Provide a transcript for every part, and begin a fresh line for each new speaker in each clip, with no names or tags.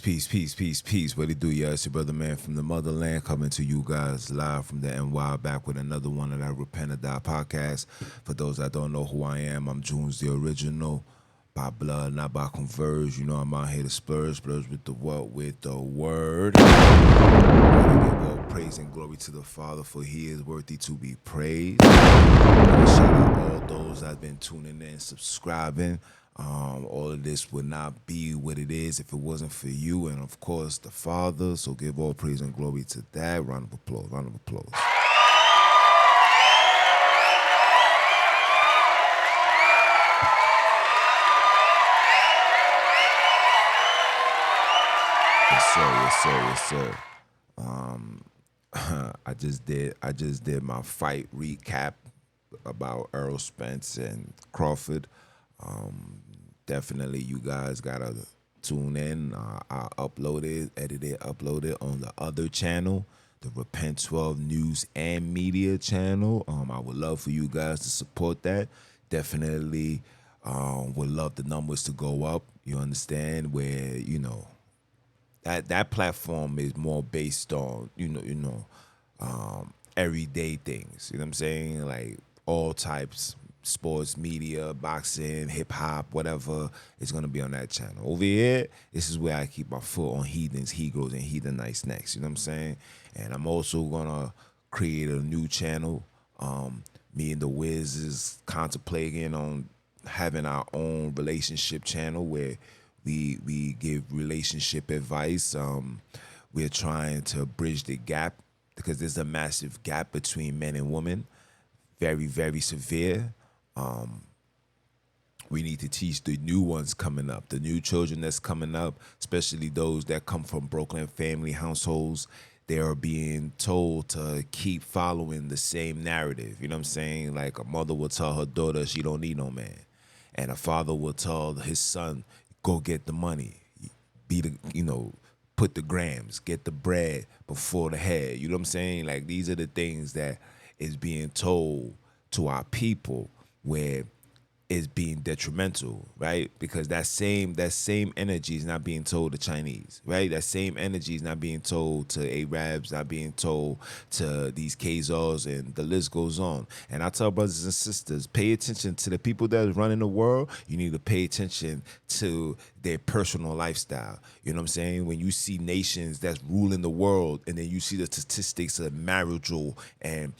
Peace. What it do, yeah? It's your brother, man, from the motherland, coming to you guys live from the NY, back with another one of that Repent or Die podcast. For those that don't know who I am, I'm Junes the original, by blood, not by converge. You know I'm out here to splurge with the what? With the word. I give all praise and glory to the Father, for He is worthy to be praised. Shout out all those that have been tuning in, subscribing. All of this would not be what it is if it wasn't for you and, of course, the Father. So give all praise and glory to that. Round of applause. Yes, sir. I just did my fight recap about Errol Spence and Crawford. Definitely, you guys gotta tune in. I edited, uploaded on the other channel, the Repent 12 News and Media channel. I would love for you guys to support that. Definitely, would love the numbers to go up. You understand? Where that platform is more based on everyday things. You know what I'm saying? Like all types. Sports, media, boxing, hip hop, whatever is gonna be on that channel. Over here, this is where I keep my foot on heathens, Hegroes, and heathenites next. You know what I'm saying? And I'm also gonna create a new channel. Me and the Wiz is contemplating on having our own relationship channel where we give relationship advice. We're trying to bridge the gap because there's a massive gap between men and women, very, very severe. We need to teach the new ones coming up, the new children that's coming up, especially those that come from broken family households. They are being told to keep following the same narrative. You know what I'm saying? Like a mother will tell her daughter she don't need no man. And a father will tell his son, go get the money. Put the grams, get the bread before the head. You know what I'm saying? Like these are the things that is being told to our people where it's being detrimental, right? Because that same energy is not being told to Chinese, right? That same energy is not being told to Arabs, not being told to these Khazars, and the list goes on. And I tell brothers and sisters, pay attention to the people that are running the world. You need to pay attention to their personal lifestyle. You know what I'm saying? When you see nations that's ruling the world, and then you see the statistics of marital and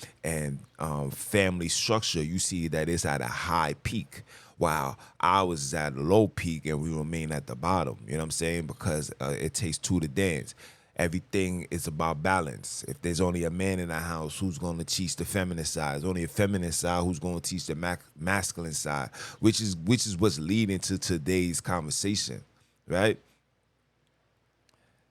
family structure, you see that it's at a high peak, while ours is at a low peak and we remain at the bottom. You know what I'm saying? Because it takes two to dance. Everything is about balance. If there's only a man in the house, who's going to teach the feminine side? There's only a feminine side, who's going to teach the masculine side, which is what's leading to today's conversation, right?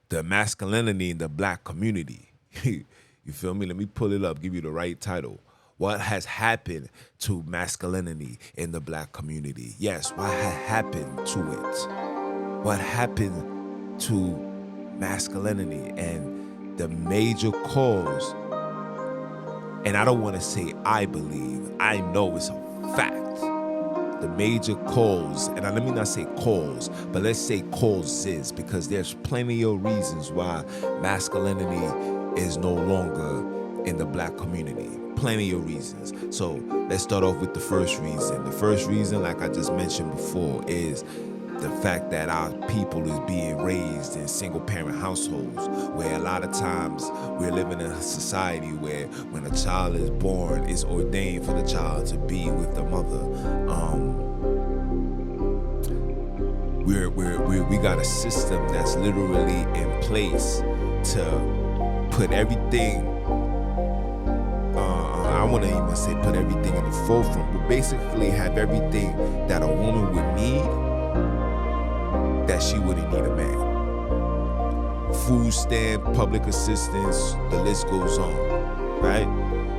The masculinity in the black community. You feel me? Let me pull it up, give you the right title. What has happened to masculinity in the black community? Yes, what has happened to it? What happened to masculinity? And the major cause, and I don't want to say I believe, I know it's a fact. The major cause, and let me not say cause, but let's say causes, because there's plenty of reasons why masculinity is no longer in the black community. Plenty of reasons. So let's start off with the first reason. The first reason, like I just mentioned before, is the fact that our people is being raised in single parent households, where a lot of times we're living in a society where when a child is born, it's ordained for the child to be with the mother. We got a system that's literally in place to put everything, I want to even say put everything in the forefront, but basically have everything that a woman would need that she wouldn't need a man. Food stamp, public assistance, the list goes on, right?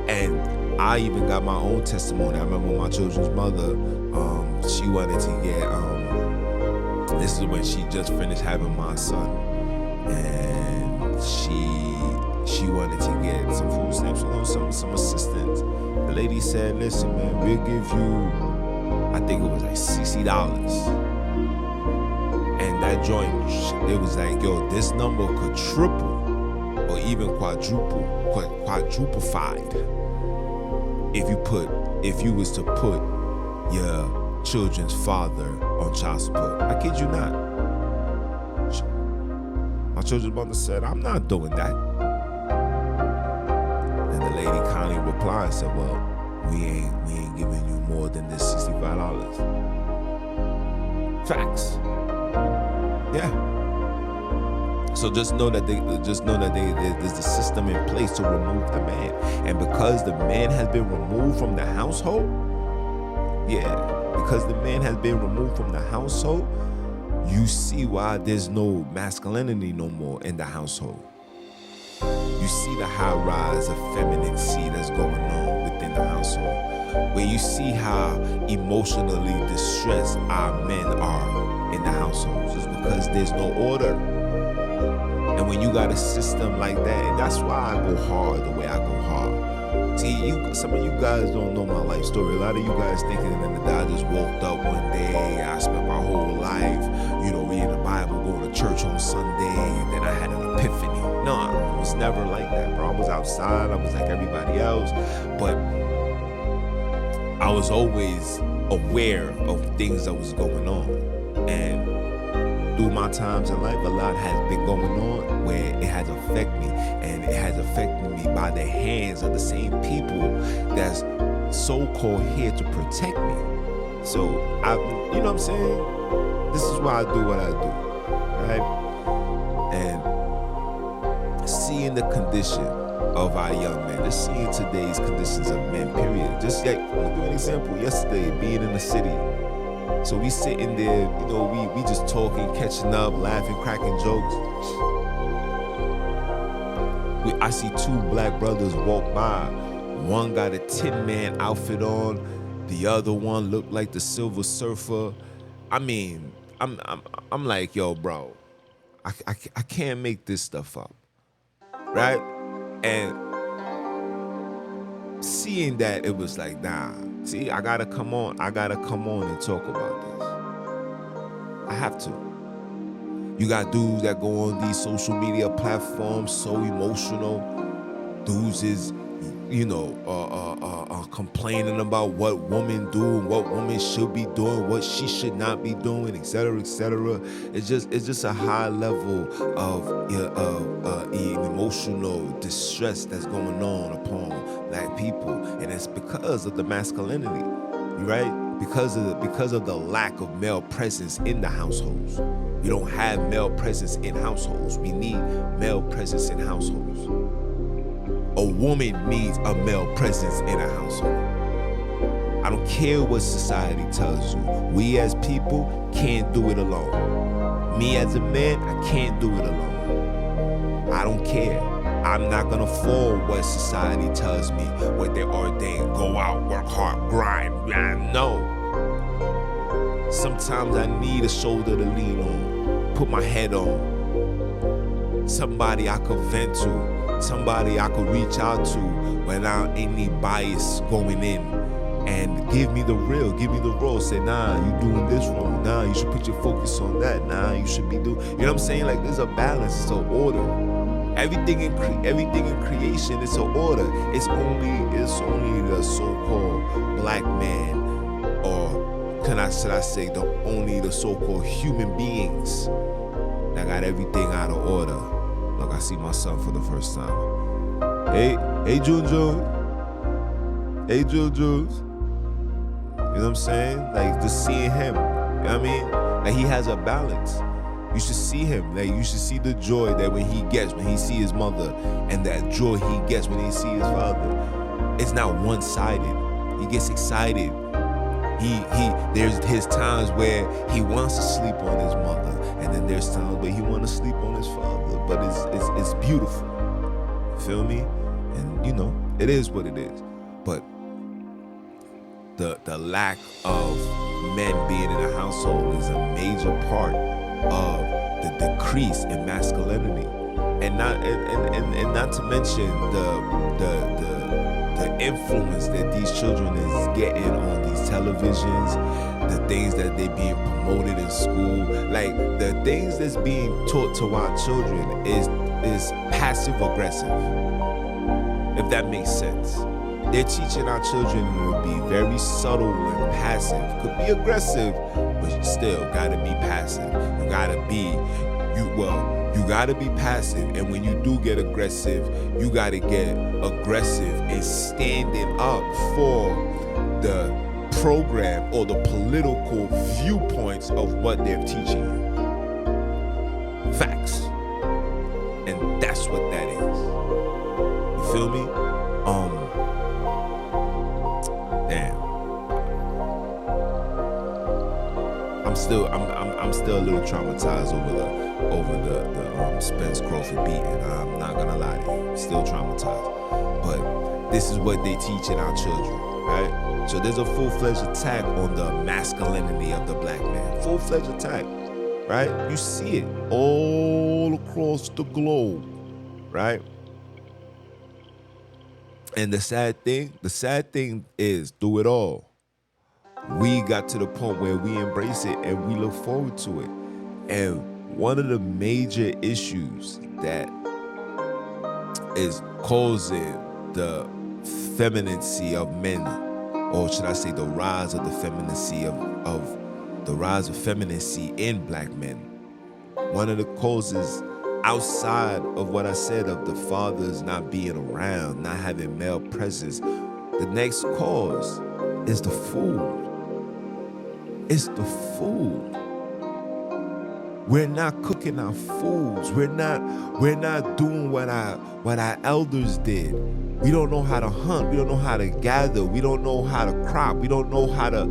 And I even got my own testimony. I remember my children's mother, she wanted to get, this is when she just finished having my son, and she wanted to get some food stamps, some assistance. The lady said, listen, man, we'll give you, I think it was like $60. And that joint, it was like, yo, this number could triple or even quadruplified if you was to put your children's father on child support. I kid you not. My children's mother said, I'm not doing that. And the lady kindly replied and said, well, we ain't giving you more than this $65. Facts. Yeah. So just know that there's the system in place to remove the man. And because the man has been removed from the household, because the man has been removed from the household, you see why there's no masculinity no more in the household. You see the high rise of femininity that's going on within the household, where you see how emotionally distressed our men are in the households. It's because there's no order. And when you got a system like that, and that's why I go hard the way I go hard. See, some of you guys don't know my life story. A lot of you guys thinking that I just woke up one day, I spent my whole life, reading the Bible, going to church on Sunday, and then I had an epiphany. No, I was never like that, bro. I was outside, I was like everybody else, but I was always aware of things that was going on. And through my times in life, a lot has been going on where it has affected me, and it has affected me by the hands of the same people that's so-called here to protect me. So, you know what I'm saying? This is why I do what I do, right? And seeing the condition of our young men, just seeing today's conditions of men, period. Just like, I'm gonna give an example. Yesterday, being in the city, so we sitting there, we just talking, catching up, laughing, cracking jokes. I see two black brothers walk by. One got a Tin Man outfit on. The other one looked like the Silver Surfer. I mean, I'm like, yo, bro, I can't make this stuff up, right? And seeing that, it was like, nah. See, I gotta come on and talk about this. I have to. You got dudes that go on these social media platforms, so emotional. Dudes is, complaining about what women do and what women should be doing, what she should not be doing, etc., etc. It's just a high level of emotional distress that's going on upon black people, and it's because of the masculinity, right? Because of the lack of male presence in the households. We don't have male presence in households. We need male presence in households. A woman needs a male presence in a household. I don't care what society tells you. We as people can't do it alone. Me as a man, I can't do it alone. I don't care. I'm not gonna fall what society tells me, what they ordain. Go out, work hard, grind. No. Sometimes I need a shoulder to lean on, put my head on. Somebody I could vent to, somebody I could reach out to without any bias going in. And give me the real, give me the raw. Say, nah, you doing this wrong. Nah, you should put your focus on that. Nah, you should be doing, you know what I'm saying? Like, there's a balance, it's an order. Everything in creation, it's an order. It's only the so-called black man, or should I say only the so-called human beings that got everything out of order. Look, I see my son for the first time. Hey, June. Hey, June. You know what I'm saying? Like, just seeing him, you know what I mean? Like, he has a balance. You should see him. Like, you should see the joy that when he see his mother, and that joy he gets when he see his father. It's not one-sided. He gets excited. There's his times where he wants to sleep on his mother, and then there's times where he wants to sleep on his father. But it's beautiful. You feel me? And it is what it is. But the lack of men being in a household is a major part of the decrease in masculinity, and not to mention the influence that these children is getting on these televisions, the things that they being promoted in school, like the things that's being taught to our children is passive aggressive, if that makes sense. They're teaching our children to be very subtle and passive. Could be aggressive, but you still gotta be passive. You gotta be passive, and when you do get aggressive, you gotta get aggressive in standing up for the program or the political viewpoints of what they're teaching you. Facts. And that's what that is. You feel me? Damn. I'm still a little traumatized over the Spence Crawford beating. I'm not gonna lie to you. Still traumatized. But this is what they teach in our children, right? So there's a full-fledged attack on the masculinity of the black man. Full-fledged attack, right? You see it all across the globe, right? And the sad thing is, through it all, we got to the point where we embrace it and we look forward to it. And one of the major issues that is causing the femininity of men, or should I say the rise of the femininity of the rise of femininity in black men, one of the causes outside of what I said of the fathers not being around, not having male presence, the next cause is the food. It's the food. We're not cooking our foods. We're not doing what our elders did. We don't know how to hunt. We don't know how to gather. We don't know how to crop. We don't know how to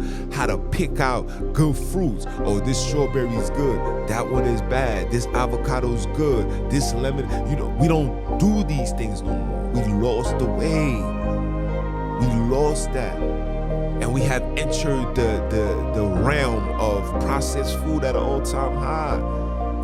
pick out good fruits. Oh, this strawberry is good. That one is bad. This avocado is good. This lemon. We don't do these things no more. We lost the way. We lost that. And we have entered the realm of processed food at an all-time high.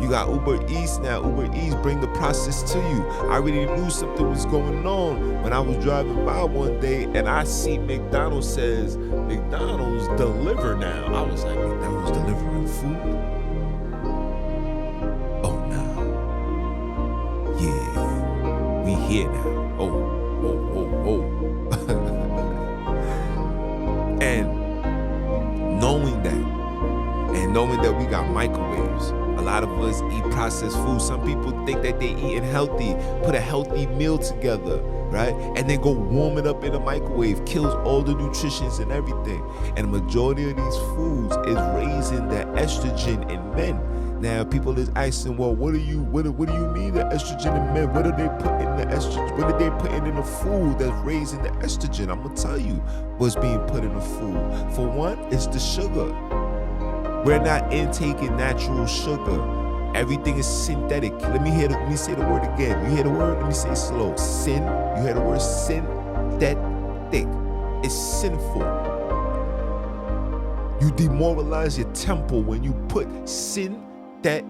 You got Uber Eats now. Uber Eats bring the process to you. I already knew something was going on when I was driving by one day and I see McDonald's says, McDonald's deliver now. I was like, McDonald's delivering food? Oh, no. Yeah, we here now. Oh. And knowing that we got microwaves. A lot of us eat processed food. Some people think that they eating healthy, put a healthy meal together, right? And then go warm it up in a microwave, kills all the nutritions and everything. And the majority of these foods is raising the estrogen in men. Now people is asking, well, what do you mean the estrogen in men? What are they putting in the estrogen? What are they putting in the food that's raising the estrogen? I'm gonna tell you what's being put in the food. For one, it's the sugar. We're not intaking natural sugar. Everything is synthetic. Let me say the word again. You hear the word? Let me say it slow. You hear the word synthetic. It's sinful. You demoralize your temple when you put synthetic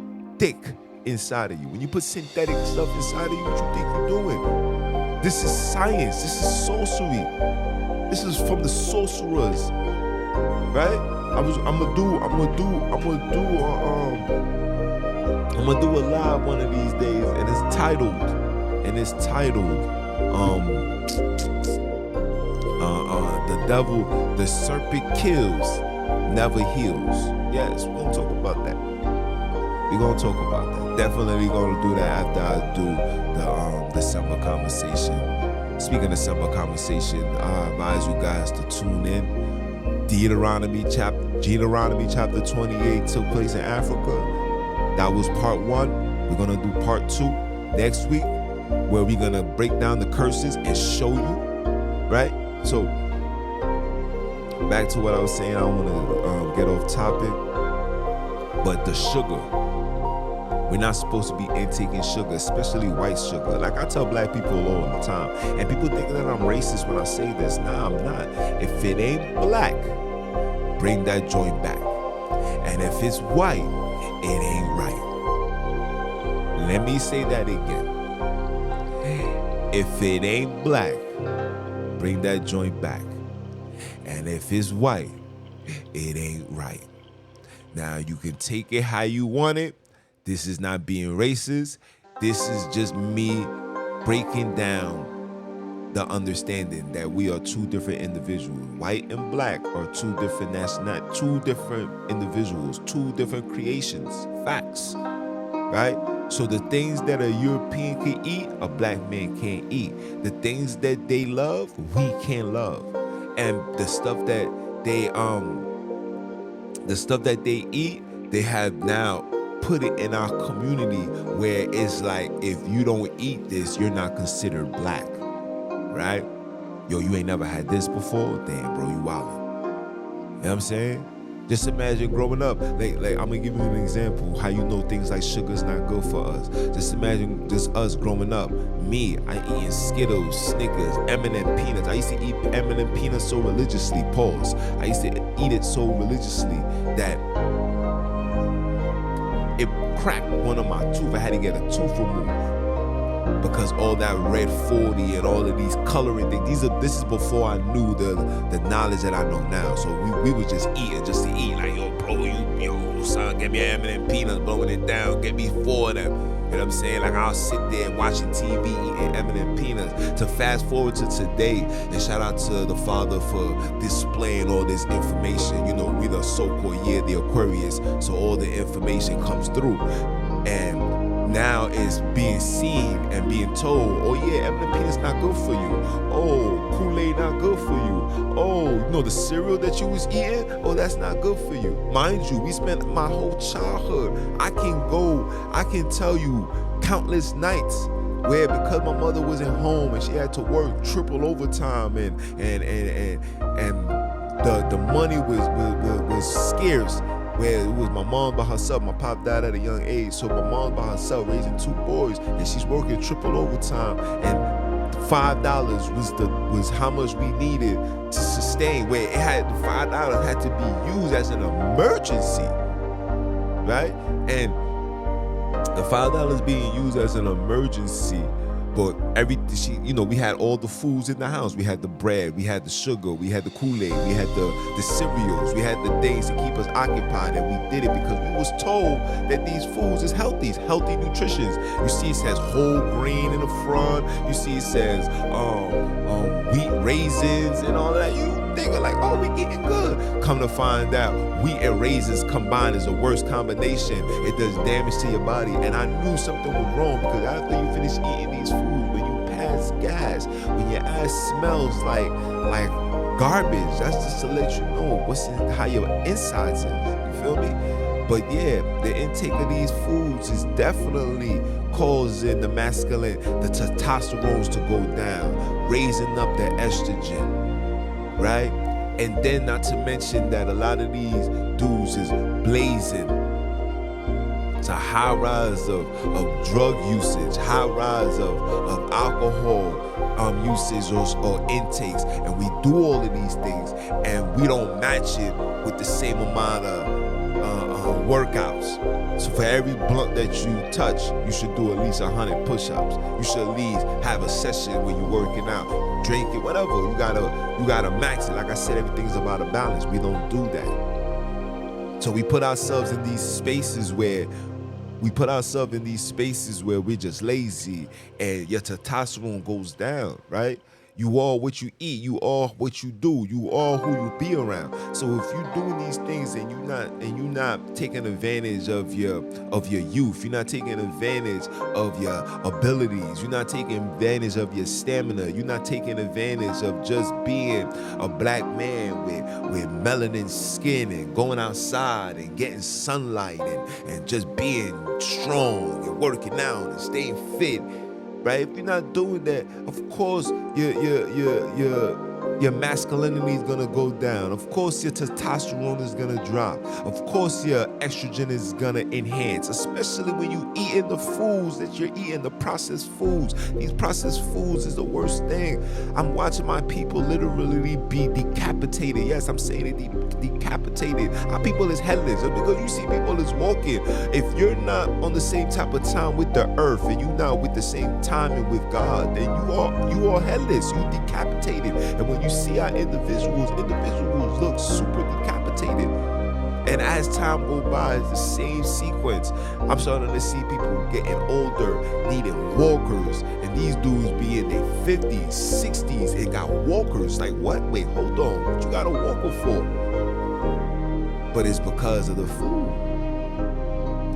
inside of you. When you put synthetic stuff inside of you, what you think you're doing? This is science. This is sorcery. This is from the sorcerers, right? I'm gonna do a live one of these days, and it's titled the devil, the serpent kills, never heals. Yes, we're gonna talk about that. We're gonna talk about that. Definitely gonna do that after I do the December conversation. Speaking of December conversation, I advise you guys to tune in. Deuteronomy chapter 28 took place in Africa. That was part 1. We're gonna do part 2 next week, where we're gonna break down the curses and show you, right? So back to what I was saying. I don't want to get off topic, but the sugar. We're not supposed to be intaking sugar, especially white sugar. Like I tell black people all the time, and people think that I'm racist when I say this. Nah, I'm not. If it ain't black, bring that joint back. And if it's white, it ain't right. Let me say that again. If it ain't black, bring that joint back. And if it's white, it ain't right. Now, you can take it how you want it. This is not being racist. This is just me breaking down the understanding that we are two different individuals. White and black are two different two different individuals, two different creations, facts, right? So the things that a European can eat, a black man can't eat. The things that they love, we can't love. And the stuff that they eat, they have now put it in our community where it's like, if you don't eat this, you're not considered black. Right? Yo, you ain't never had this before? Damn, bro, you wildin'. You know what I'm saying? Just imagine growing up. Like I'm gonna give you an example how you know things like sugar's not good for us. Just imagine just us growing up. Me, I eating Skittles, Snickers, M&M peanuts. I used to eat M&M peanuts so religiously. Pause. I used to eat it so religiously that it cracked one of my teeth. I had to get a tooth removed. Because all that red 40 and all of these coloring things, this is before I knew the knowledge that I know now. So we was just eating just to eat. Like, yo, bro, yo, son, get me an M&M peanuts, blowing it down, get me 4 of them. You know what I'm saying? Like, I'll sit there watching TV, eating M&M peanuts. To fast forward to today, and shout out to the father for displaying all this information. You know, we the so-called year, the Aquarius, so all the information comes through. And now it's being seen and being told, oh yeah, M&M peanuts not good for you. Oh, Kool-Aid not good for you. Oh, you know the cereal that you was eating? Oh, that's not good for you. Mind you, we spent my whole childhood. I can tell you countless nights where, because my mother wasn't home and she had to work triple overtime and the money was scarce, where it was my mom by herself. My pop died at a young age, so my mom by herself raising 2 boys, and she's working triple overtime, and $5 was how much we needed to sustain, where it had the $5 had to be used as an emergency, right? And the $5 being used as an emergency, but we had all the foods in the house. We had the bread, we had the sugar, we had the Kool-Aid, we had the cereals, we had the things to keep us occupied, and we did it because we was told that these foods is healthy nutrition. You see it says whole grain in the front, you see it says wheat raisins and all that. You thinking like, oh, we eating good. Come to find out, wheat and raisins combined is the worst combination. It does damage to your body. And I knew something was wrong, because after you finish eating these foods, when you pass gas, when your ass smells like garbage, that's just to let you know how your insides is. You feel me? But yeah, the intake of these foods is definitely causing the testosterone to go down, raising up the estrogen, right? And then not to mention that a lot of these dudes is blazing. It's a high rise of drug usage, high rise of alcohol usage or intakes, and we do all of these things and we don't match it with the same amount of workouts. So for every blunt that you touch, you should do at least 100 push-ups. You should at least have a session when you're working out, drink it, whatever. You gotta max it. Like I said, everything's about a balance. We don't do that. So we put ourselves in these spaces where we're just lazy and your testosterone goes down, right? You are what you eat. You are what you do. You are who you be around. So if you're doing these things and you're not taking advantage of your youth, you're not taking advantage of your abilities, you're not taking advantage of your stamina, you're not taking advantage of just being a black man with melanin skin and going outside and getting sunlight and just being strong and working out and staying fit. Right? If you're not doing that, of course your masculinity is gonna go down. Of course your testosterone is gonna drop. Of course your estrogen is gonna enhance, especially when you eating the foods that you're eating, the processed foods. These processed foods is the worst thing. I'm watching my people literally be decapitated. Yes, I'm saying it, decapitated. Our people is headless. Just because you see people is walking, if you're not on the same type of time with the earth and you're not with the same timing with God, then you are headless. You decapitated. And when you see our individuals look super decapitated. rehabilitated. And as time goes by, it's the same sequence. I'm starting to see people getting older, needing walkers, and these dudes be in their 50s, 60s, and got walkers. Like, what? Wait, hold on. What you got a walker for? But it's because of the food.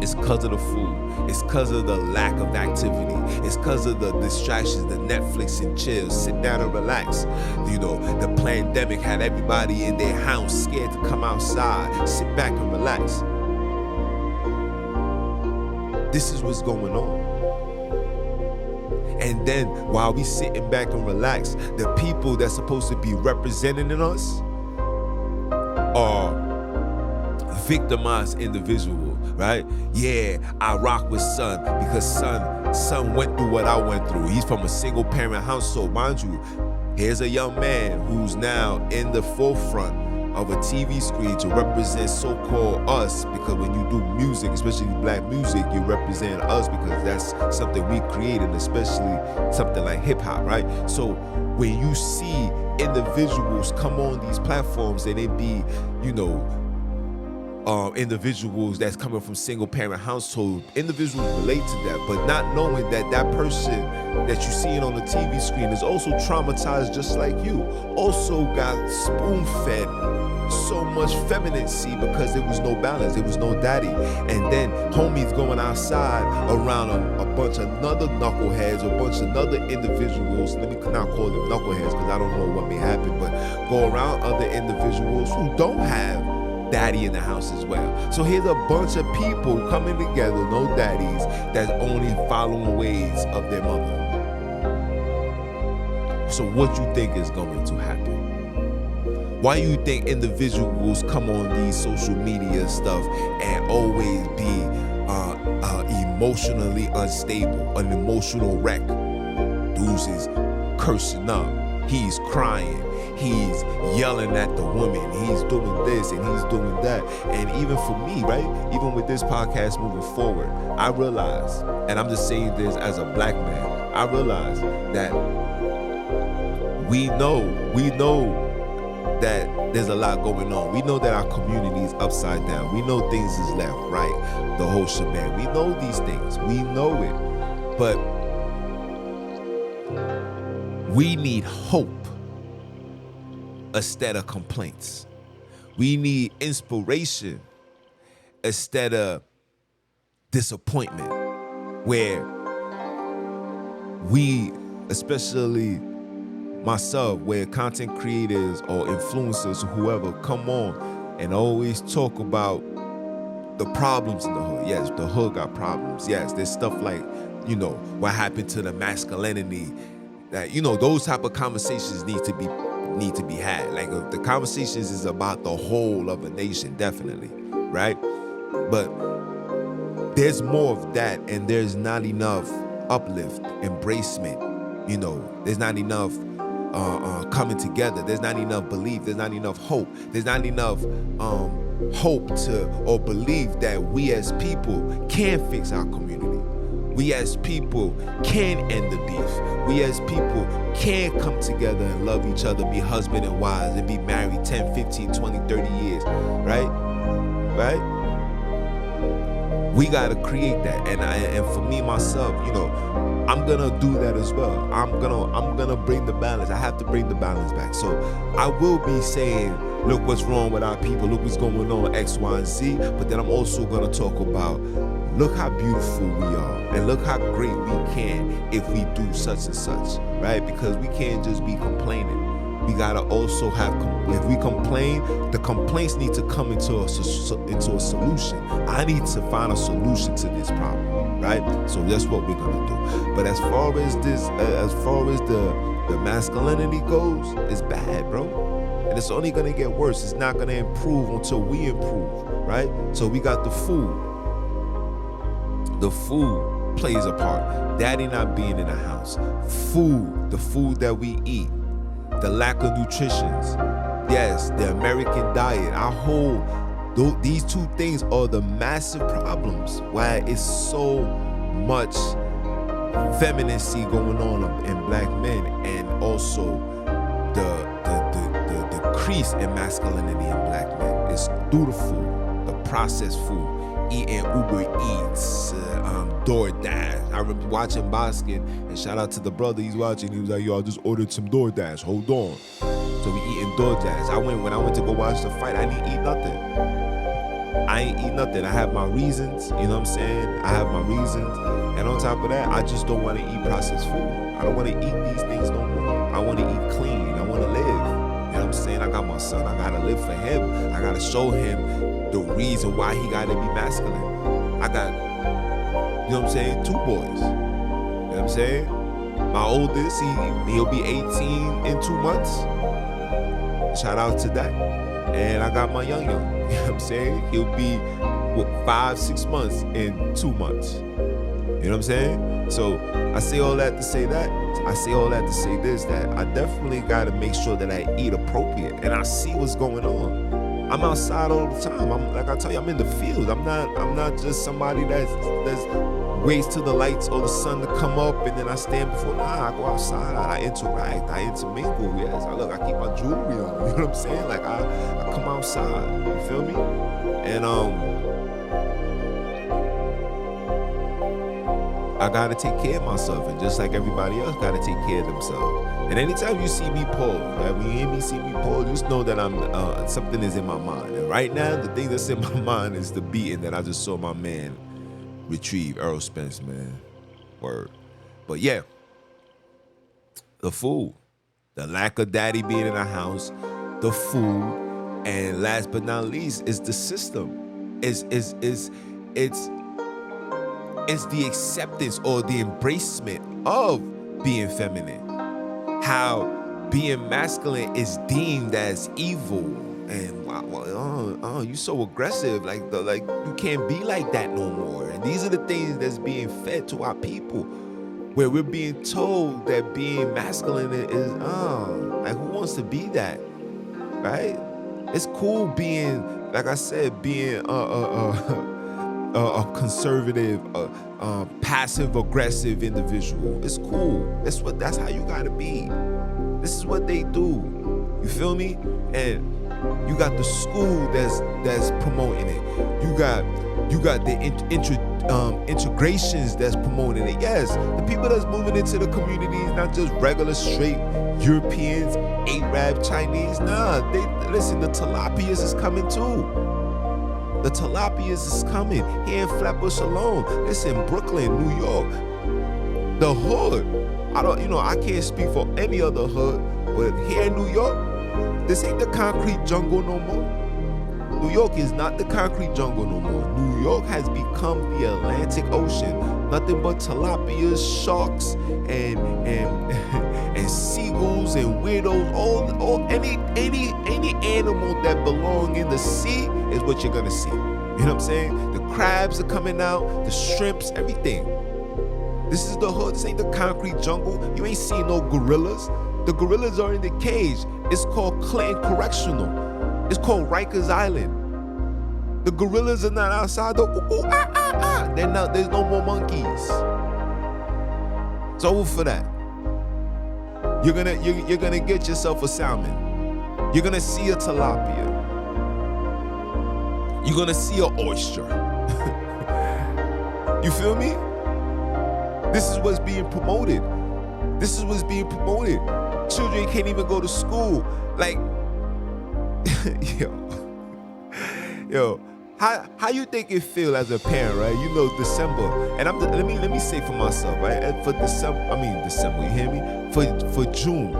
It's because of the food. It's because of the lack of activity. It's because of the distractions, the Netflix and chill, sit down and relax. You know, the pandemic had everybody in their house scared to come outside, sit back and relax. This is what's going on. And then while we sitting back and relax, the people that's supposed to be representing us are victimized individual, right? Yeah, I rock with son because son went through what I went through. He's from a single parent household. Mind you, here's a young man who's now in the forefront of a TV screen to represent so-called us, because when you do music, especially black music, you represent us because that's something we created, especially something like hip-hop, right? So when you see individuals come on these platforms and they be, you know, individuals that's coming from single parent household, individuals relate to that, but not knowing that that person that you seeing on the TV screen is also traumatized just like you, also got spoon-fed so much femininity because there was no balance, there was no daddy. And then homies going outside around a bunch of other knuckleheads, a bunch of other individuals, let me not call them knuckleheads because I don't know what may happen, but go around other individuals who don't have daddy in the house as well. So here's a bunch of people coming together, no daddies, that's only following ways of their mother. So what you think is going to happen? Why you think individuals come on these social media stuff and always be emotionally unstable, an emotional wreck? Dudes is cursing up, he's crying, he's yelling at the woman, he's doing this and he's doing that. And even for me, right, even with this podcast moving forward, I realize, and I'm just saying this as a black man, I realize that we know that there's a lot going on. We know that our community is upside down. We know things is left, right, the whole shebang. We know these things. We know it. But we need hope instead of complaints. We need inspiration instead of disappointment, where we, especially myself, where content creators or influencers or whoever come on and always talk about the problems in the hood. Yes, the hood got problems. Yes, there's stuff like, you know, what happened to the masculinity, that, you know, those type of conversations need to be had. Like, the conversations is about the whole of a nation, definitely, right? But there's more of that, and there's not enough uplift, embracement, you know, there's not enough coming together, there's not enough belief, there's not enough hope, there's not enough hope to or believe that we as people can fix our community. We as people can end the beef. We as people can come together and love each other, be husband and wives, and be married 10, 15, 20, 30 years, right? Right? We gotta create that. And for me, myself, you know, I'm gonna do that as well. I'm gonna bring the balance. I have to bring the balance back. So I will be saying, look what's wrong with our people, look what's going on, X, Y, and Z, but then I'm also gonna talk about, look how beautiful we are, and look how great we can if we do such and such, right? Because we can't just be complaining. We gotta also have, if we complain, the complaints need to come into a solution. I need to find a solution to this problem, right? So that's what we're gonna do. But as far as the masculinity goes, it's bad, bro. And it's only gonna get worse. It's not gonna improve until we improve, right? So we got the food. The food plays a part. Daddy not being in the house. Food, the food that we eat. The lack of nutrition. Yes, the American diet. These two things are the massive problems why it's so much femininity going on in black men, and also the increase in masculinity in black men. It's through the food, the processed food, eating Uber Eats, DoorDash. I remember watching Baskin, and shout out to the brother he's watching. He was like, yo, I just ordered some DoorDash. Hold on. So we eating DoorDash. When I went to go watch the fight, I didn't eat nothing. I ain't eat nothing. I have my reasons, you know what I'm saying? I have my reasons. And on top of that, I just don't want to eat processed food. I don't want to eat these things no more. I want to eat clean. I want to live. You know what I'm saying? I got my son. I got to live for him. I got to show him the reason why he got to be masculine. I got, you know what I'm saying, 2 boys. You know what I'm saying? My oldest, he'll be 18 in 2 months. Shout out to that. And I got my young. You know what I'm saying? He'll be 5-6 months in 2 months. You know what I'm saying? So I say all that to say that. I say all that to say this, that I definitely got to make sure that I eat appropriate and I see what's going on. I'm outside all the time. Like I tell you, I'm in the field. I'm not just somebody that's waits till the lights or the sun to come up and then I stand before. Nah, I go outside. I interact. I intermingle. Yes, I keep my jewelry on. You know what I'm saying? Like I come outside. You feel me? And I gotta take care of myself, and just like everybody else gotta take care of themselves. And anytime you see me pause, right, when you hear me see me pause, just know that I'm something is in my mind. And right now, the thing that's in my mind is the beating that I just saw my man retrieve, Earl Spence, man. Word. But yeah, the food, the lack of daddy being in the house, the food, and last but not least is the system. It's the acceptance or the embracement of being feminine. How being masculine is deemed as evil, and wow, you so aggressive, like you can't be like that no more. And these are the things that's being fed to our people, where we're being told that being masculine is like, who wants to be that, right? It's cool being, like I said, being a conservative, passive aggressive individual. It's cool. That's how you gotta be. This is what they do. You feel me? And you got the school that's promoting it. You got the integrations that's promoting it. Yes, the people that's moving into the communities, not just regular straight Europeans, Arab, Chinese. Nah, listen. The tilapias is coming too. The tilapias is coming here in Flatbush alone. Listen, Brooklyn, New York, the hood. I can't speak for any other hood, but here in New York, this ain't the concrete jungle no more. New York is not the concrete jungle no more. New York has become the Atlantic Ocean. Nothing but tilapias, sharks, and seagulls and weirdos. Any animal that belong in the sea is what you're gonna see. You know what I'm saying? The crabs are coming out, the shrimps, everything. This is the hood. This ain't the concrete jungle. You ain't seen no gorillas. The gorillas are in the cage. It's called Clinton Correctional. It's called Rikers Island. The gorillas are not outside. They're not. There's no more monkeys. It's over for that. You're gonna get yourself a salmon. You're gonna see a tilapia. You're gonna see an oyster. You feel me? This is what's being promoted. This is what's being promoted. Children can't even go to school. Like, yo, how you think it feel as a parent, right? You know, December, and let me say for myself, right? And for December, you hear me? For June,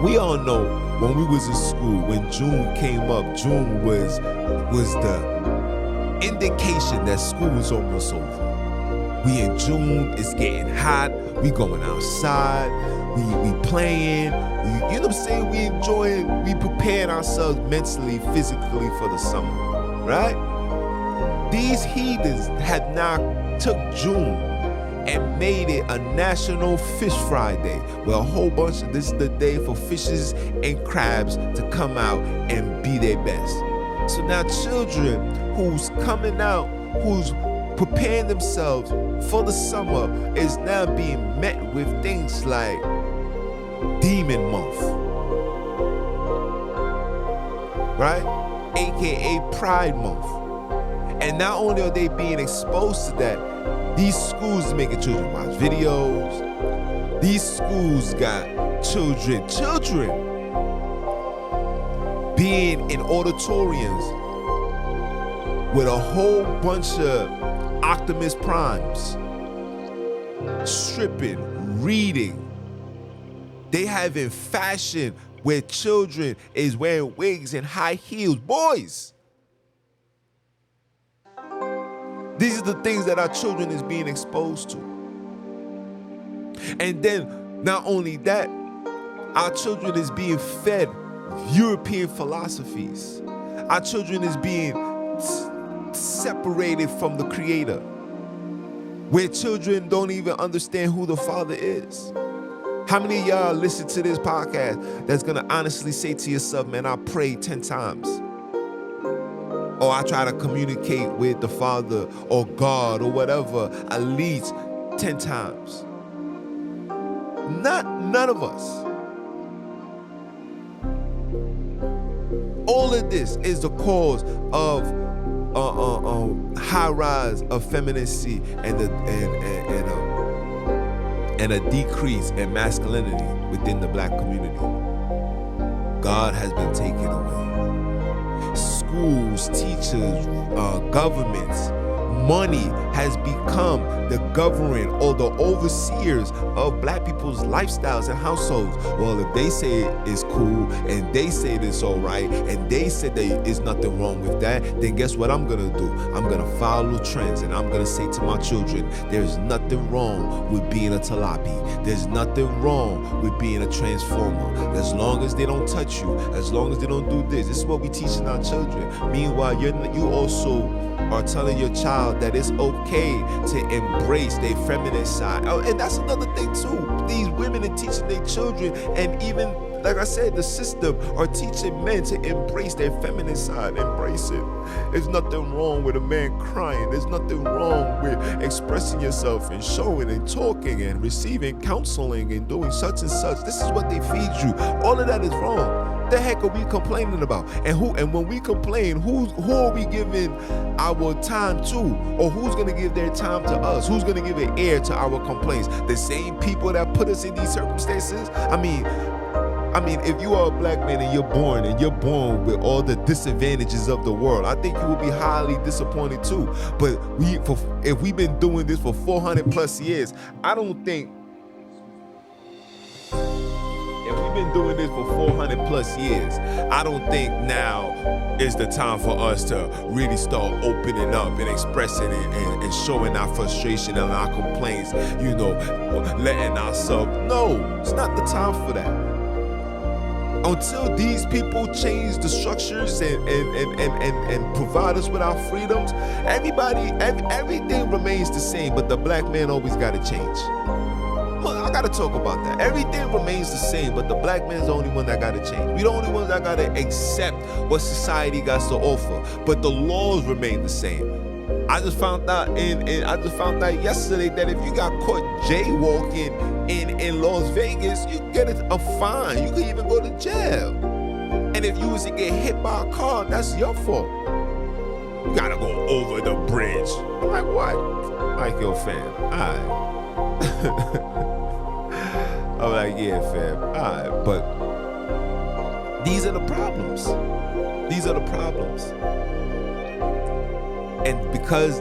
we all know when we was in school, when June came up, June was the indication that school was almost over. We in June, it's getting hot, we going outside, we playing, you know what I'm saying? We enjoying, we preparing ourselves mentally, physically for the summer, right? These heathens had now took June and made it a National Fish Friday, where a whole bunch of, this is the day for fishes and crabs to come out and be their best. So now children who's coming out, who's preparing themselves for the summer is now being met with things like Demon Month. right? AKA Pride Month. And not only are they being exposed to that, these schools is making children watch videos. These schools got children being in auditoriums with a whole bunch of Optimus Primes, stripping, reading. They having fashion where children is wearing wigs and high heels. Boys! These are the things that our children is being exposed to. And then, not only that, our children is being fed European philosophies. Our children is being separated from the Creator, where children don't even understand who the Father is. How many of y'all listen to this podcast that's gonna honestly say to yourself, man, I prayed 10 times? Or I try to communicate with the Father or God or whatever at least 10 times. None of us. All of this is the cause of high rise of femininity and a decrease in masculinity within the black community. God has been taken away. Schools, teachers, governments, money has become the governing or the overseers of black people's lifestyles and households. Well, if they say it's cool and they say it's all right and they said there is nothing wrong with that, then guess what I'm gonna do? I'm gonna follow trends and I'm gonna say to my children, there's nothing wrong with being a Talapi. There's nothing wrong with being a transformer. As long as they don't touch you, as long as they don't do this. This is what we teaching our children. Meanwhile, you also are telling your child that it's okay to embrace their feminine side. Oh, and that's another thing too. These women are teaching their children, and even, like I said, the system are teaching men to embrace their feminine side. Embrace it. There's nothing wrong with a man crying. There's nothing wrong with expressing yourself and showing and talking and receiving counseling and doing such and such. This is what they feed you. All of that is wrong. The heck are we complaining about? And when we complain, who are we giving our time to? Or who's gonna give their time to us? Who's gonna give an ear to our complaints? The same people that put us in these circumstances? I mean, if you are a black man and you're born with all the disadvantages of the world, I think you will be highly disappointed too. But if we've been doing this for 400 plus years, I don't think. If we've been doing this for 400 plus years, I don't think now is the time for us to really start opening up and expressing it and showing our frustration and our complaints, letting ourselves. No, it's not the time for that. Until these people change the structures and provide us with our freedoms, everything remains the same, but the black man always got to change. Look, I got to talk about that. Everything remains the same, but the black man's the only one that got to change. We the only ones that got to accept what society got to offer, but the laws remain the same. I just found out yesterday that if you got caught jaywalking in Las Vegas, you get a fine. You could even go to jail. And if you was to get hit by a car, that's your fault. You gotta go over the bridge. I'm like, what? Like, yo, fam, all right. I'm like, yeah, fam, all right. But these are the problems. These are the problems. And because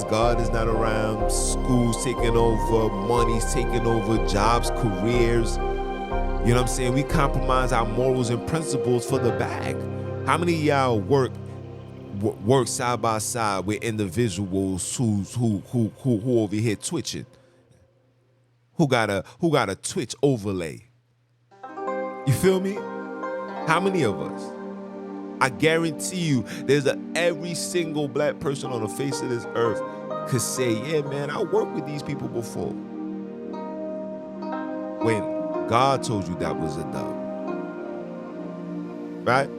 God is not around, schools taking over, money's taking over, jobs, careers, you know what I'm saying? We compromise our morals and principles for the bag. How many of y'all work side by side with individuals who over here twitching? Who got a Twitch overlay? You feel me? How many of us? I guarantee you, every single black person on the face of this earth could say, yeah, man, I worked with these people before. When God told you that was a dub. Right?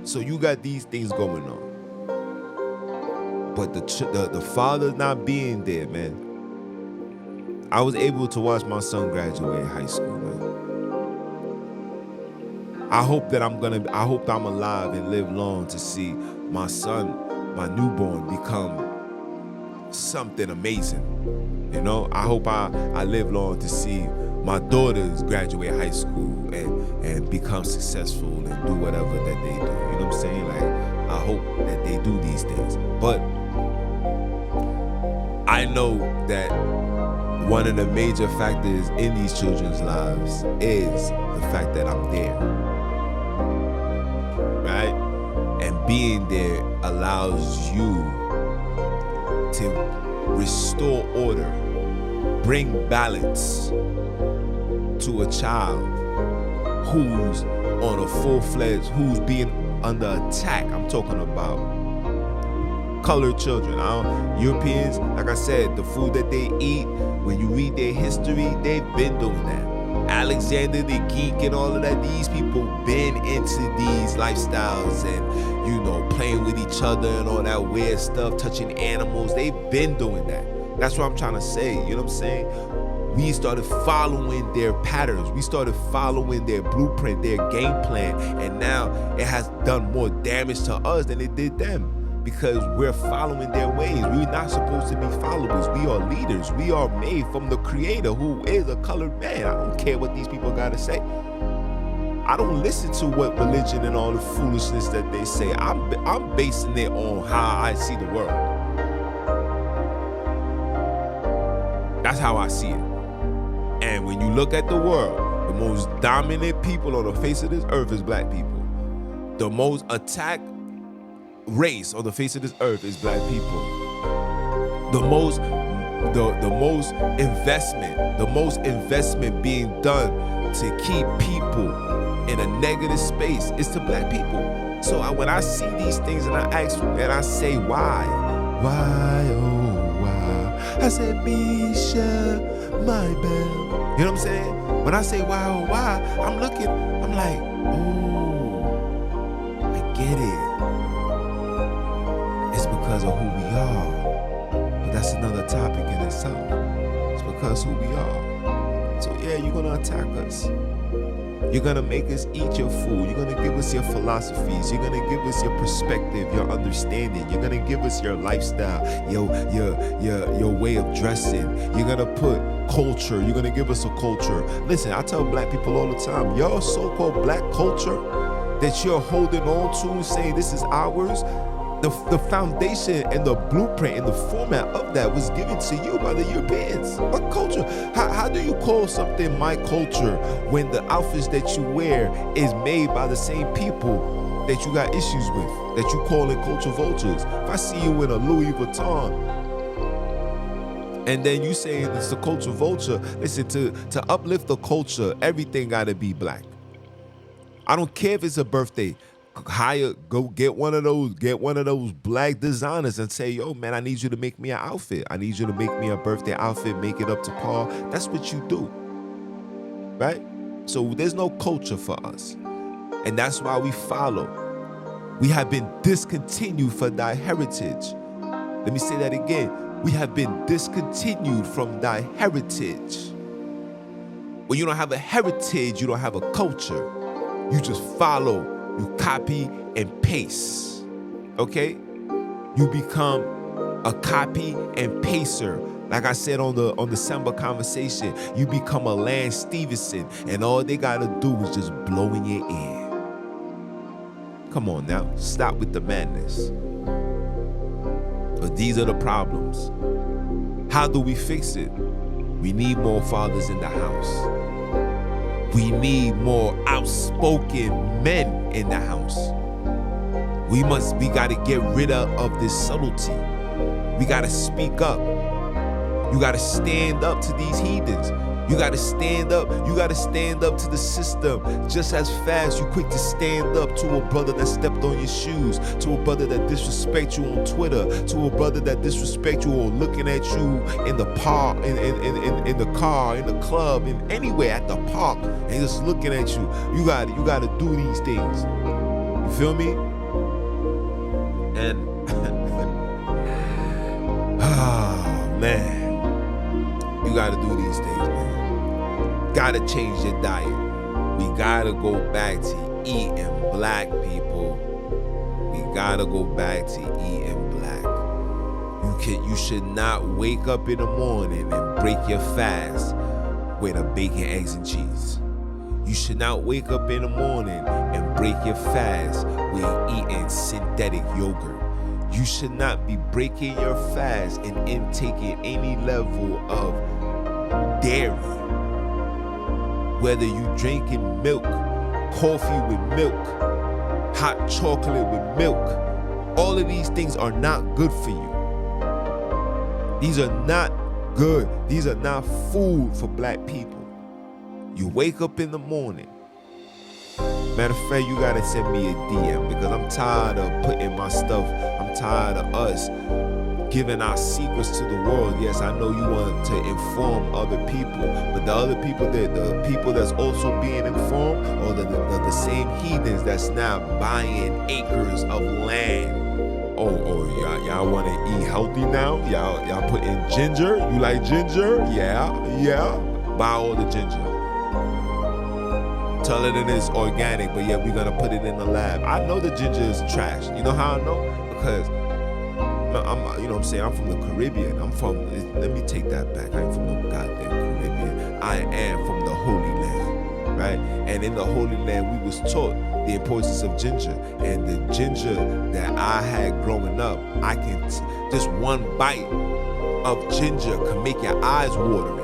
So you got these things going on. But the father not being there, man. I was able to watch my son graduate high school, man. I hope I'm alive and live long to see my son, my newborn, become something amazing. You know, I hope I live long to see my daughters graduate high school and become successful and do whatever that they do. You know what I'm saying? Like, I hope that they do these things. But I know that one of the major factors in these children's lives is the fact that I'm there, right? And being there allows you to restore order, bring balance to a child who's on a full-fledged, who's being under attack. I'm talking about colored children. Europeans, like I said, the food that they eat, when you read their history, they've been doing that. Alexander the Geek and all of that, these people been into these lifestyles and, you know, playing with each other and all that weird stuff, touching animals. They've been doing that. That's what I'm trying to say. You know what I'm saying? We started following their patterns. We started following their blueprint, their game plan. And now it has done more damage to us than it did them, because we're following their ways. We're not supposed to be followers. We are leaders. We are made from the Creator, who is a colored man. I don't care what these people got to say. I don't listen to what religion and all the foolishness that they say. I'm basing it on how I see the world. That's how I see it. And when you look at the world, the most dominant people on the face of this earth is black people. The most attacked race on the face of this earth is black people. The most investment being done to keep people in a negative space is to black people. So when I see these things and I ask and I say why, oh why? I said, Misha, my bell. You know what I'm saying? When I say why, oh why, I'm like, oh, I get it. It's because of who we are. But that's another topic in itself. It's because who we are. So yeah, you're gonna attack us. You're gonna make us eat your food. You're gonna give us your philosophies. You're gonna give us your perspective, your understanding. You're gonna give us your lifestyle, your way of dressing. You're gonna put culture. You're gonna give us a culture. Listen, I tell black people all the time, your so-called black culture that you're holding on to, saying this is ours, the foundation and the blueprint and the format of that was given to you by the Europeans. What culture? How do you call something my culture when the outfits that you wear is made by the same people that you got issues with, that you call in culture vultures? If I see you in a Louis Vuitton and then you saying it's a culture vulture, listen, to uplift the culture, everything gotta be black. I don't care if it's a birthday. Go get one of those black designers and say, yo, man, I need you to make me an outfit. I need you to make me a birthday outfit, make it up to par. That's what you do, right? So there's no culture for us. And that's why we follow. We have been discontinued for thy heritage. Let me say that again. We have been discontinued from thy heritage. When you don't have a heritage, you don't have a culture. You just follow. You copy and paste, okay? You become a copy and paster. Like I said on the December conversation, you become a Lance Stevenson, and all they gotta do is just blow in your ear. Come on now, stop with the madness. But these are the problems. How do we fix it? We need more fathers in the house. We need more outspoken men in the house. We gotta get rid of this subtlety. We gotta speak up. You gotta stand up to these heathens. You gotta stand up. You gotta stand up to the system just as fast. You quick to stand up to a brother that stepped on your shoes, to a brother that disrespect you on Twitter, to a brother that disrespect you or looking at you in the park, in the car, in the club, in anywhere at the park, and just looking at you. You gotta do these things. You feel me? And man. You gotta do these things, man. Gotta change your diet. We gotta go back to eating black, people. We gotta go back to eating black. You should not wake up in the morning and break your fast with a bacon, eggs, and cheese. You should not wake up in the morning and break your fast with eating synthetic yogurt. You should not be breaking your fast and intaking any level of dairy. Whether you drinking milk, coffee with milk, hot chocolate with milk, all of these things are not good for you. These are not good. These are not food for black people. You wake up in the morning. Matter of fact, you gotta send me a DM because I'm tired of putting my stuff, I'm tired of us giving our secrets to the world. Yes, I know you want to inform other people, but the other people, the people that's also being informed are the same heathens that's now buying acres of land. Y'all want to eat healthy now? Y'all put in ginger? You like ginger? Yeah. Buy all the ginger. Tell it it is organic, but yeah, we're gonna put it in the lab. I know the ginger is trash. You know how I know? Because I'm you know what I'm saying, I'm from the Caribbean. Let me take that back. I ain't from no goddamn Caribbean. I am from the Holy Land, right? And in the Holy Land, we was taught the importance of ginger. And the ginger that I had growing up, just one bite of ginger can make your eyes watering.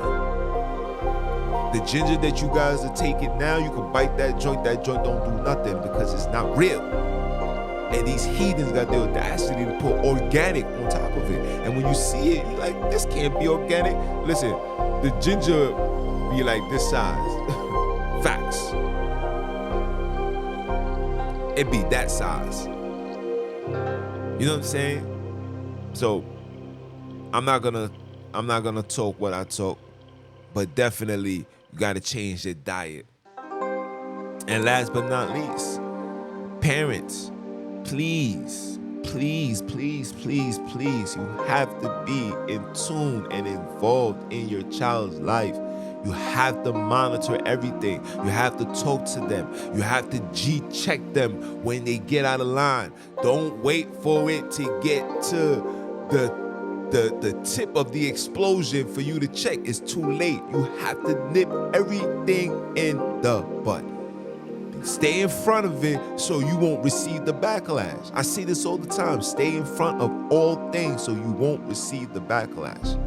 The ginger that you guys are taking now, you can bite that joint don't do nothing because it's not real. And these heathens got the audacity to put organic on top of it. And when you see it, you're like, this can't be organic. Listen, the ginger be like this size. Facts. It be that size. You know what I'm saying? So I'm not gonna talk what I talk, but definitely you gotta change your diet. And last but not least, parents, please, you have to be in tune and involved in your child's life. You have to monitor everything. You have to talk to them. You have to G-check them when they get out of line. Don't wait for it to get to the tip of the explosion for you to check. It's too late. You have to nip everything in the bud. Stay in front of it so you won't receive the backlash. I say this all the time. Stay in front of all things so you won't receive the backlash.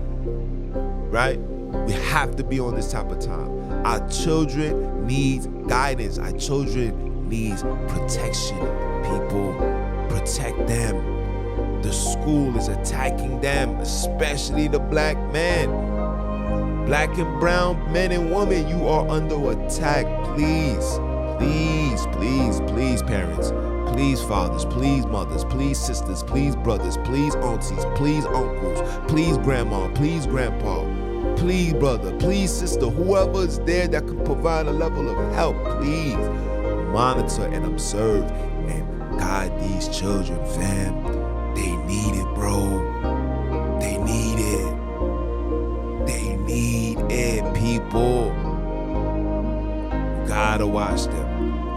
Right? We have to be on this type of time. Our children need guidance. Our children need protection. People, protect them. The school is attacking them, especially the black men. Black and brown men and women, you are under attack. Please, parents. Please, fathers. Please, mothers. Please, sisters. Please, brothers. Please, aunties. Please, uncles. Please, grandma. Please, grandpa. Please, brother. Please, sister. Whoever is there that can provide a level of help, please monitor and observe and guide these children, fam. They need it, bro. They need it. They need it, people. You gotta watch them.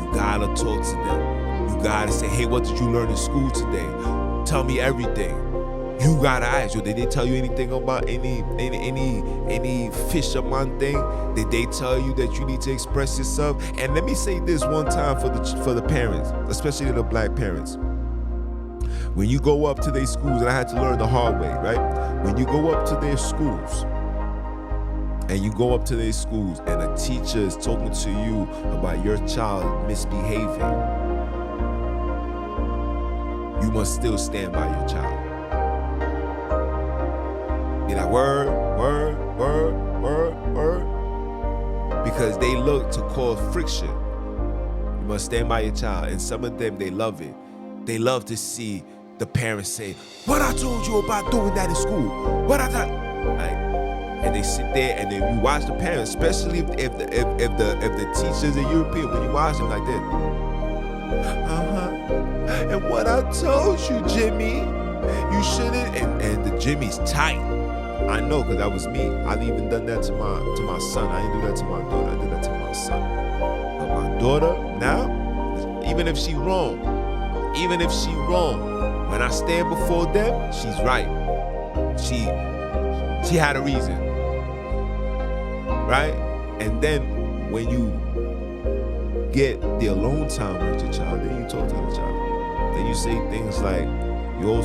You gotta talk to them. You gotta say, hey, what did you learn in school today? Tell me everything. You gotta ask, did they tell you anything about any fisherman thing? Did they tell you that you need to express yourself? And let me say this one time for the parents, especially the black parents. When you go up to their schools, and I had to learn the hard way, right? When you go up to their schools, and you go up to their schools, and a teacher is talking to you about your child misbehaving, you must still stand by your child. Be like, word. Because they look to cause friction. You must stand by your child. And some of them, they love it. They love to see the parents say, what I told you about doing that in school? What I thought? Like, and they sit there and then you watch the parents, especially if the teachers are European, when you watch them like that. And what I told you, Jimmy, you shouldn't. And the Jimmy's tight. I know, because that was me. I've even done that to my son. I didn't do that to my daughter. I did that to my son. But my daughter now is even if she wrong, when I stand before them, she's right. She had a reason, right? And then when you get the alone time with your child, then you talk to the child. Then you say things like, you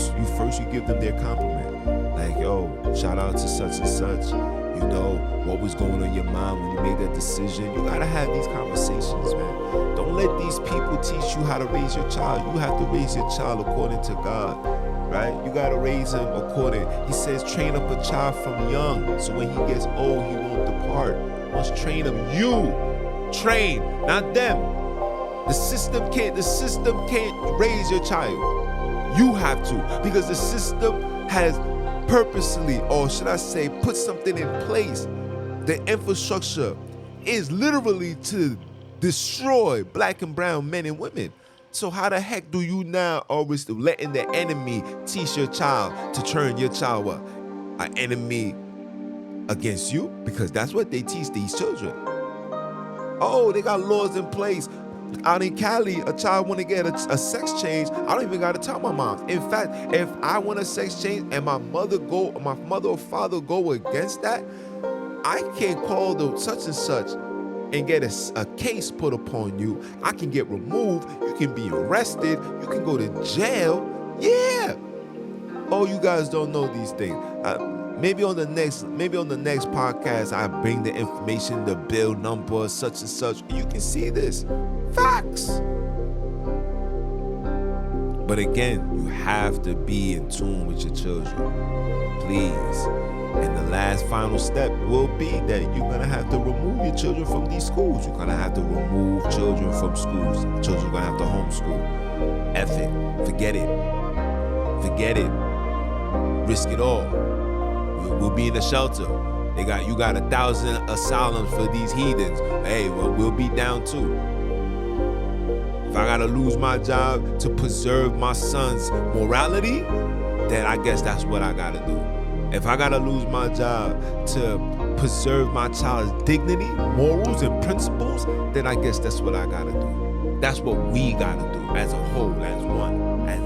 give them their compliment. Like, yo, shout out to such and such. You know, what was going on in your mind when you made that decision. You gotta have these conversations, man. Don't let these people teach you how to raise your child. You have to raise your child according to God, right? You gotta raise him according. He says, train up a child from young, so when he gets old, he won't depart. You must train him. You train, not them. The system can't raise your child. You have to, because the system has purposely, or should I say, put something in place. The infrastructure is literally to destroy black and brown men and women. So how the heck do you now always letting the enemy teach your child to turn your child what? An enemy against you? Because that's what they teach these children. Oh, they got laws in place. Out in Cali, a child want to get a sex change, I don't even got to tell my mom. In fact, if I want a sex change and my mother or father go against that, I can call the such and such and get a case put upon you. I can get removed. You can be arrested. You can go to jail. Yeah. Oh, you guys don't know these things. Maybe on the next podcast, I bring the information, the bill number, such and such. You can see this. Facts. But again, you have to be in tune with your children. Please. And the last final step will be that you're going to have to remove your children from these schools. You're going to have to remove children from schools. Children are going to have to homeschool. F it. Forget it. Risk it all. We'll be in a shelter. You got 1,000 asylums for these heathens. Hey, well, we'll be down too. If I gotta lose my job to preserve my son's morality, then I guess that's what I gotta do. If I gotta lose my job to preserve my child's dignity, morals, and principles, then I guess that's what I gotta do. That's what we gotta do as a whole, as one, as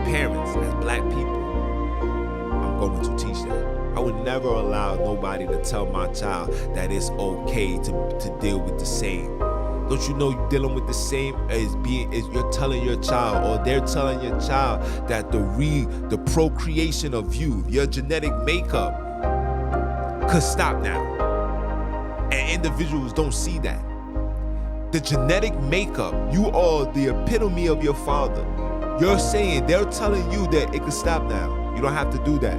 parents, as black people. I'm going to teach that. I would never allow nobody to tell my child that it's okay to deal with the same. Don't you know you're dealing with the same as you're telling your child, or they're telling your child that the procreation of you, your genetic makeup, could stop now. And individuals don't see that. The genetic makeup, you are the epitome of your father. They're telling you that it could stop now. You don't have to do that.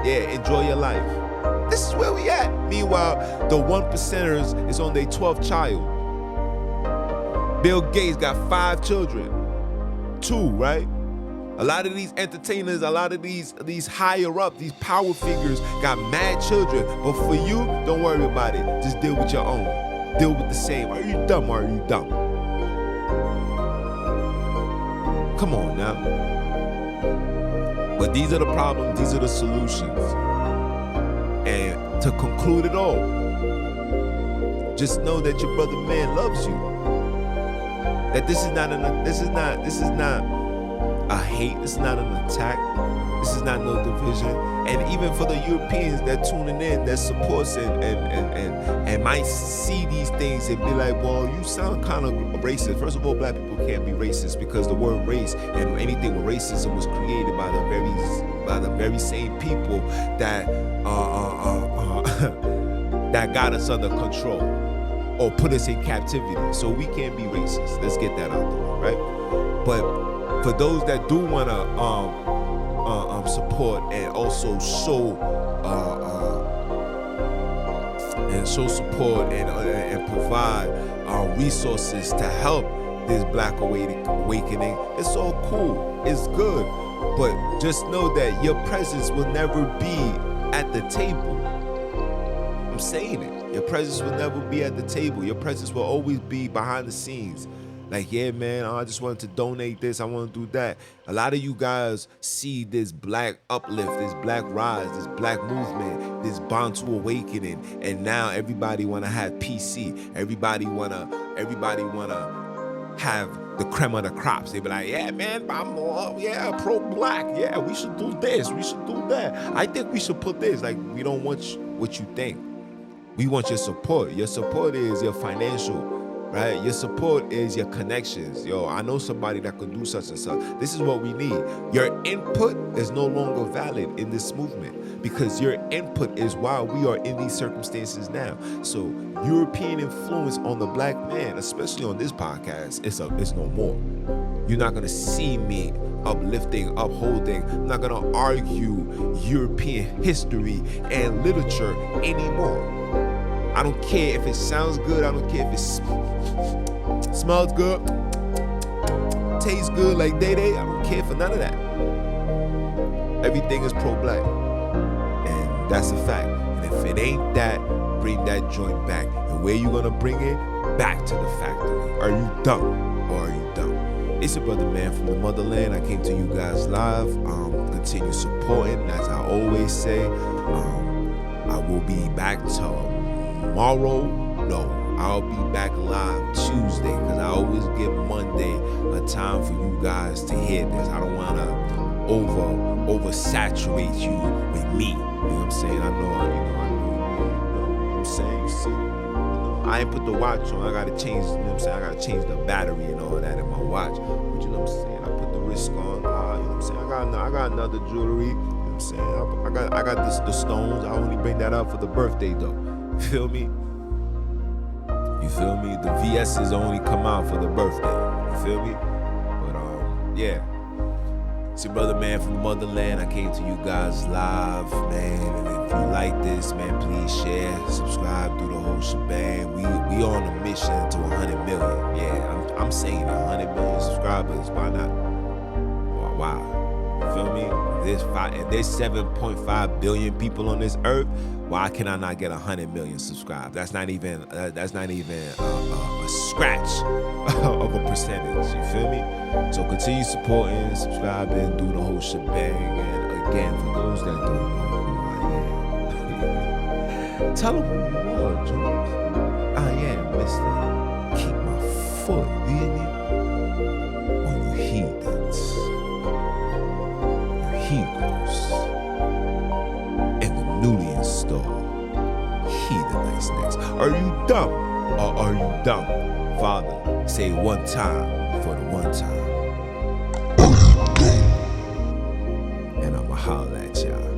Yeah, enjoy your life. This is where we at. Meanwhile, the 1%ers is on their 12th child. Bill Gates got 5 children. 2, right? A lot of these entertainers, a lot of these higher up, these power figures got mad children. But for you, don't worry about it. Just deal with your own. Deal with the same. Are you dumb or are you dumb? Come on now. But these are the problems, these are the solutions. And to conclude it all, just know that your brother man loves you. That this is not a hate, this is not an attack, this is not no division. And even for the Europeans that tuning in, that supports and might see these things and be like, well, you sound kind of racist. First of all, black people can't be racist, because the word race and anything with racism was created by the very same people that that got us under control or put us in captivity. So we can't be racist. Let's get that out the way, right? But for those that do want to support and also show support and provide resources to help this black awakening, it's all cool, it's good. But just know that your presence will never be at the table. I'm saying it. Your presence will never be at the table. Your presence will always be behind the scenes, Like, yeah, man, I just wanted to donate this, I want to do that. A lot of you guys see this black uplift, this black rise, this black movement, this Bantu awakening, and now everybody wanna have PC. Everybody wanna have the creme of the crops. They be like, yeah, man, I'm more, yeah, pro-black. Yeah, we should do this, we should do that. I think we should put this. Like, we don't want what you think. We want your support. Your support is your financial, right? Your support is your connections. Yo, I know somebody that could do such and such. This is what we need. Your input is no longer valid in this movement because your input is why we are in these circumstances now. So European influence on the black man, especially on this podcast, it's no more. You're not gonna see me uplifting, upholding. I'm not gonna argue European history and literature anymore. I don't care if it sounds good. I don't care if it smells good, tastes good like Day-Day. I don't care for none of that. Everything is pro-black. And that's a fact. And if it ain't that, bring that joint back. And where you gonna bring it? Back to the factory. Are you dumb or are you dumb? It's your brother, man, from the motherland. I came to you guys live. Continue supporting, as I always say. I will be back tomorrow. No, I'll be back live Tuesday because I always give Monday a time for you guys to hear this. I don't want to oversaturate you with me. You know what I'm saying? I know, I'm saying, see, I ain't put the watch on. I gotta change, you know what I'm saying? I gotta change the battery and all that in my watch. But you know what I'm saying? I put the wrist on. You know what I'm saying? I got another jewelry. You know what I'm saying? I got the stones. I only bring that up for the birthday though. You feel me? You feel me? The VS's only come out for the birthday. You feel me? But yeah. It's your brother, man, from the motherland. I came to you guys live, man. And if you like this, man, please share, subscribe, do the whole shebang. We on a mission to 100 million. Yeah, I'm saying 100 million subscribers. Why not? Why? You feel me? There's 7.5 billion people on this earth. Why can I not get 100 million subscribed? That's not even a scratch of a percentage. You feel me? So continue supporting, subscribing, do the whole shebang. And again, for those that don't know who I am, tell them who you are, George. I am Mr. Keep my foot, you hear me? On you heathens, you heathens. Newly installed heathenites next. Are you dumb or are you dumb? Father, say one time for the one time. And I'ma holler at y'all.